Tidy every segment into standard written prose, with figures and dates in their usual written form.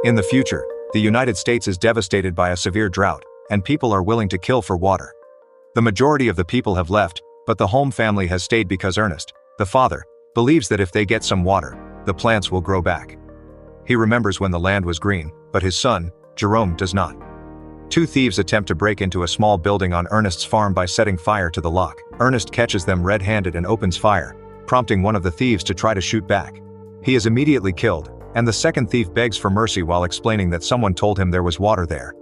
In the future, the United States is devastated by a severe drought, and people are willing to kill for water. The majority of the people have left, but the Holm family has stayed because Ernest, the father, believes that if they get some water, the plants will grow back. He remembers when the land was green, but his son, Jerome, does not. Two thieves attempt to break into a small building on Ernest's farm by setting fire to the lock. Ernest catches them red-handed and opens fire, prompting one of the thieves to try to shoot back. He is immediately killed, and the second thief begs for mercy while explaining that someone told him there was water there.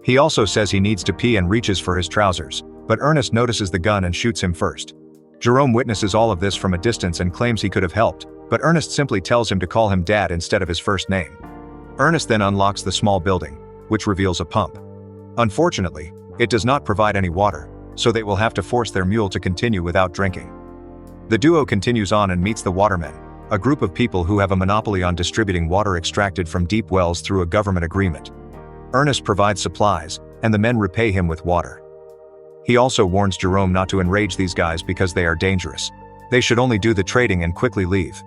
He also says he needs to pee and reaches for his trousers, but Ernest notices the gun and shoots him first. Jerome witnesses all of this from a distance and claims he could have helped, but Ernest simply tells him to call him Dad instead of his first name. Ernest then unlocks the small building, which reveals a pump. Unfortunately, it does not provide any water, so they will have to force their mule to continue without drinking. The duo continues on and meets the Watermen, a group of people who have a monopoly on distributing water extracted from deep wells through a government agreement. Ernest provides supplies, and the men repay him with water. He also warns Jerome not to enrage these guys because they are dangerous. They should only do the trading and quickly leave.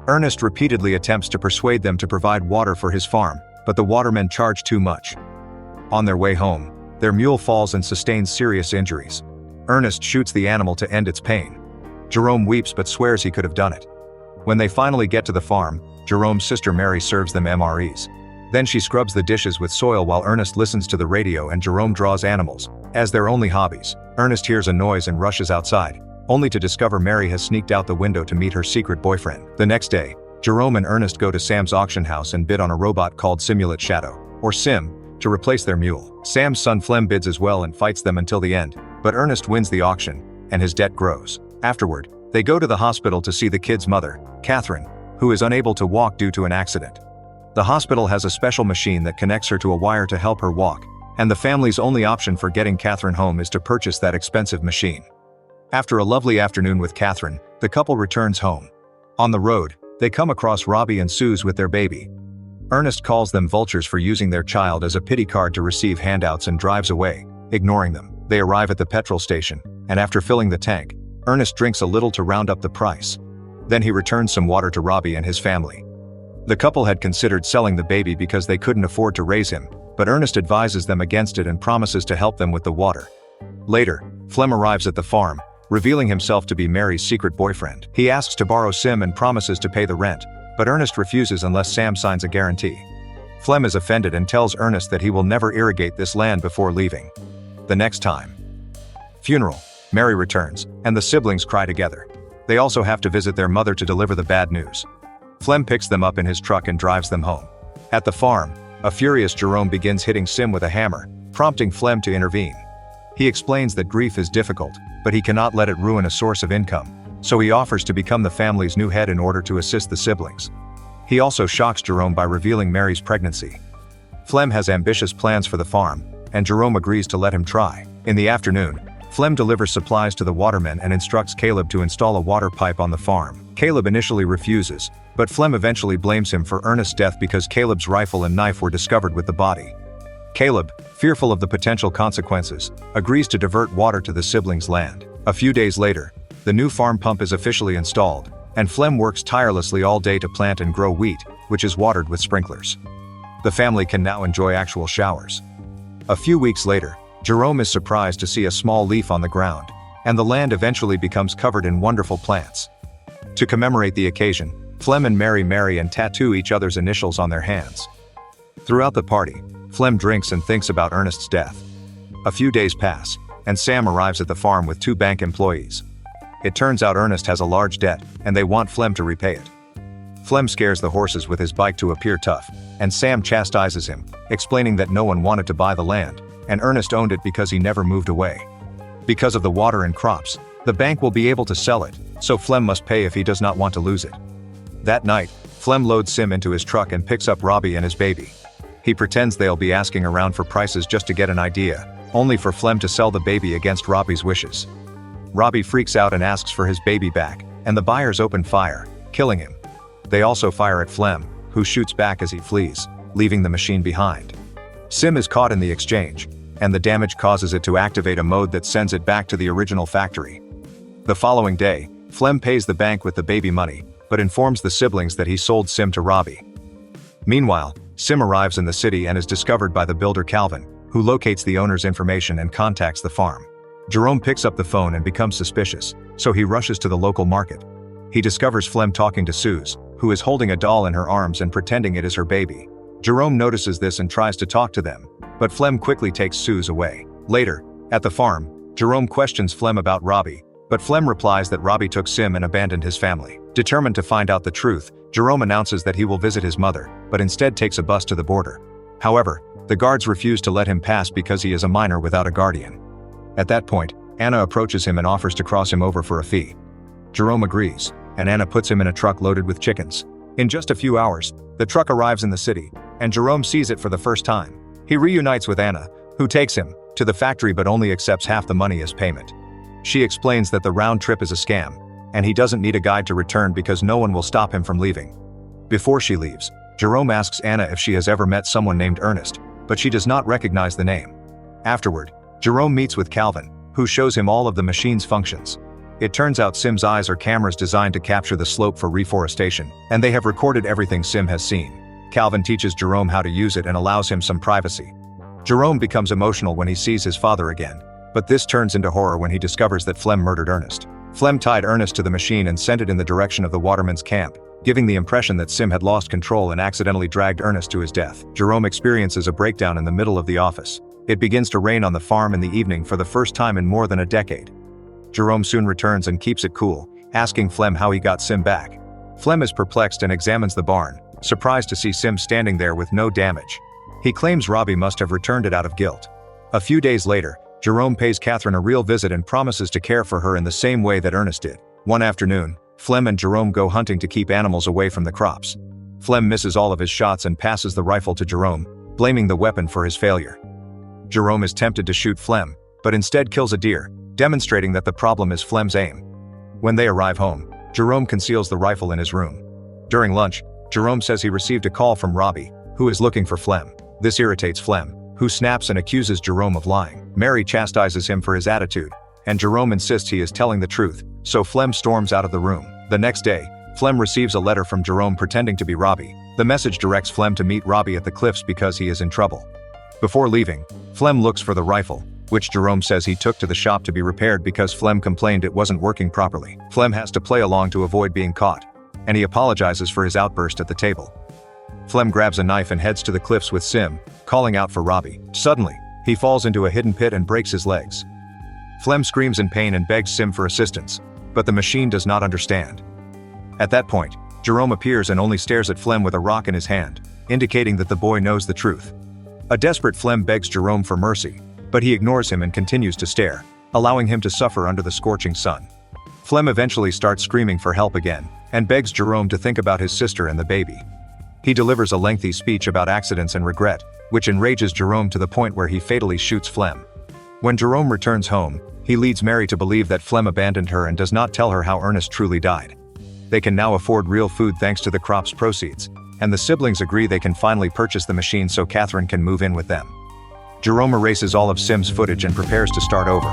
Ernest repeatedly attempts to persuade them to provide water for his farm, but the Watermen charge too much. On their way home, their mule falls and sustains serious injuries. Ernest shoots the animal to end its pain. Jerome weeps but swears he could have done it. When they finally get to the farm, Jerome's sister Mary serves them MREs. Then she scrubs the dishes with soil while Ernest listens to the radio and Jerome draws animals, as their only hobbies. Ernest hears a noise and rushes outside, only to discover Mary has sneaked out the window to meet her secret boyfriend. The next day, Jerome and Ernest go to Sam's auction house and bid on a robot called Simulate Shadow, or Sim, to replace their mule. Sam's son Flem bids as well and fights them until the end, but Ernest wins the auction, and his debt grows. Afterward, they go to the hospital to see the kid's mother, Catherine, who is unable to walk due to an accident. The hospital has a special machine that connects her to a wire to help her walk, and the family's only option for getting Catherine home is to purchase that expensive machine. After a lovely afternoon with Catherine, the couple returns home. On the road, they come across Robbie and Suze with their baby. Ernest calls them vultures for using their child as a pity card to receive handouts and drives away, ignoring them. They arrive at the petrol station, and after filling the tank, Ernest drinks a little to round up the price. Then he returns some water to Robbie and his family. The couple had considered selling the baby because they couldn't afford to raise him, but Ernest advises them against it and promises to help them with the water. Later, Flem arrives at the farm, revealing himself to be Mary's secret boyfriend. He asks to borrow Sim and promises to pay the rent, but Ernest refuses unless Sam signs a guarantee. Flem is offended and tells Ernest that he will never irrigate this land before leaving. The next time. Funeral. Mary returns, and the siblings cry together. They also have to visit their mother to deliver the bad news. Flem picks them up in his truck and drives them home. At the farm, a furious Jerome begins hitting Sim with a hammer, prompting Flem to intervene. He explains that grief is difficult, but he cannot let it ruin a source of income, so he offers to become the family's new head in order to assist the siblings. He also shocks Jerome by revealing Mary's pregnancy. Flem has ambitious plans for the farm, and Jerome agrees to let him try. In the afternoon, Flem delivers supplies to the Watermen and instructs Caleb to install a water pipe on the farm. Caleb initially refuses, but Flem eventually blames him for Ernest's death because Caleb's rifle and knife were discovered with the body. Caleb, fearful of the potential consequences, agrees to divert water to the siblings' land. A few days later, the new farm pump is officially installed, and Flem works tirelessly all day to plant and grow wheat, which is watered with sprinklers. The family can now enjoy actual showers. A few weeks later, Jerome is surprised to see a small leaf on the ground, and the land eventually becomes covered in wonderful plants. To commemorate the occasion, Flem and Mary marry and tattoo each other's initials on their hands. Throughout the party, Flem drinks and thinks about Ernest's death. A few days pass, and Sam arrives at the farm with 2 bank employees. It turns out Ernest has a large debt, and they want Flem to repay it. Flem scares the horses with his bike to appear tough, and Sam chastises him, explaining that no one wanted to buy the land, and Ernest owned it because he never moved away. Because of the water and crops, the bank will be able to sell it, so Flem must pay if he does not want to lose it. That night, Flem loads Sim into his truck and picks up Robbie and his baby. He pretends they'll be asking around for prices just to get an idea, only for Flem to sell the baby against Robbie's wishes. Robbie freaks out and asks for his baby back, and the buyers open fire, killing him. They also fire at Flem, who shoots back as he flees, leaving the machine behind. Sim is caught in the exchange, and the damage causes it to activate a mode that sends it back to the original factory. The following day, Flem pays the bank with the baby money, but informs the siblings that he sold Sim to Robbie. Meanwhile, Sim arrives in the city and is discovered by the builder Calvin, who locates the owner's information and contacts the farm. Jerome picks up the phone and becomes suspicious, so he rushes to the local market. He discovers Flem talking to Suze, who is holding a doll in her arms and pretending it is her baby. Jerome notices this and tries to talk to them, but Flem quickly takes Suze away. Later, at the farm, Jerome questions Flem about Robbie, but Flem replies that Robbie took Sim and abandoned his family. Determined to find out the truth, Jerome announces that he will visit his mother, but instead takes a bus to the border. However, the guards refuse to let him pass because he is a minor without a guardian. At that point, Anna approaches him and offers to cross him over for a fee. Jerome agrees, and Anna puts him in a truck loaded with chickens. In just a few hours, the truck arrives in the city, and Jerome sees it for the first time. He reunites with Anna, who takes him to the factory but only accepts half the money as payment. She explains that the round trip is a scam, and he doesn't need a guide to return because no one will stop him from leaving. Before she leaves, Jerome asks Anna if she has ever met someone named Ernest, but she does not recognize the name. Afterward, Jerome meets with Calvin, who shows him all of the machine's functions. It turns out Sim's eyes are cameras designed to capture the slope for reforestation, and they have recorded everything Sim has seen. Calvin teaches Jerome how to use it and allows him some privacy. Jerome becomes emotional when he sees his father again, but this turns into horror when he discovers that Flem murdered Ernest. Flem tied Ernest to the machine and sent it in the direction of the waterman's camp, giving the impression that Sim had lost control and accidentally dragged Ernest to his death. Jerome experiences a breakdown in the middle of the office. It begins to rain on the farm in the evening for the first time in more than a decade. Jerome soon returns and keeps it cool, asking Flem how he got Sim back. Flem is perplexed and examines the barn, surprised to see Sim standing there with no damage. He claims Robbie must have returned it out of guilt. A few days later, Jerome pays Catherine a real visit and promises to care for her in the same way that Ernest did. One afternoon, Flem and Jerome go hunting to keep animals away from the crops. Flem misses all of his shots and passes the rifle to Jerome, blaming the weapon for his failure. Jerome is tempted to shoot Flem, but instead kills a deer, demonstrating that the problem is Flem's aim. When they arrive home, Jerome conceals the rifle in his room. During lunch, Jerome says he received a call from Robbie, who is looking for Flem. This irritates Flem, who snaps and accuses Jerome of lying. Mary chastises him for his attitude, and Jerome insists he is telling the truth, so Flem storms out of the room. The next day, Flem receives a letter from Jerome pretending to be Robbie. The message directs Flem to meet Robbie at the cliffs because he is in trouble. Before leaving, Flem looks for the rifle, which Jerome says he took to the shop to be repaired because Flem complained it wasn't working properly. Flem has to play along to avoid being caught, and he apologizes for his outburst at the table. Flem grabs a knife and heads to the cliffs with Sim, calling out for Robbie. Suddenly, he falls into a hidden pit and breaks his legs. Flem screams in pain and begs Sim for assistance, but the machine does not understand. At that point, Jerome appears and only stares at Flem with a rock in his hand, indicating that the boy knows the truth. A desperate Flem begs Jerome for mercy, but he ignores him and continues to stare, allowing him to suffer under the scorching sun. Flem eventually starts screaming for help again, and begs Jerome to think about his sister and the baby. He delivers a lengthy speech about accidents and regret, which enrages Jerome to the point where he fatally shoots Flem. When Jerome returns home, he leads Mary to believe that Flem abandoned her and does not tell her how Ernest truly died. They can now afford real food thanks to the crop's proceeds, and the siblings agree they can finally purchase the machine so Catherine can move in with them. Jerome erases all of Sim's footage and prepares to start over.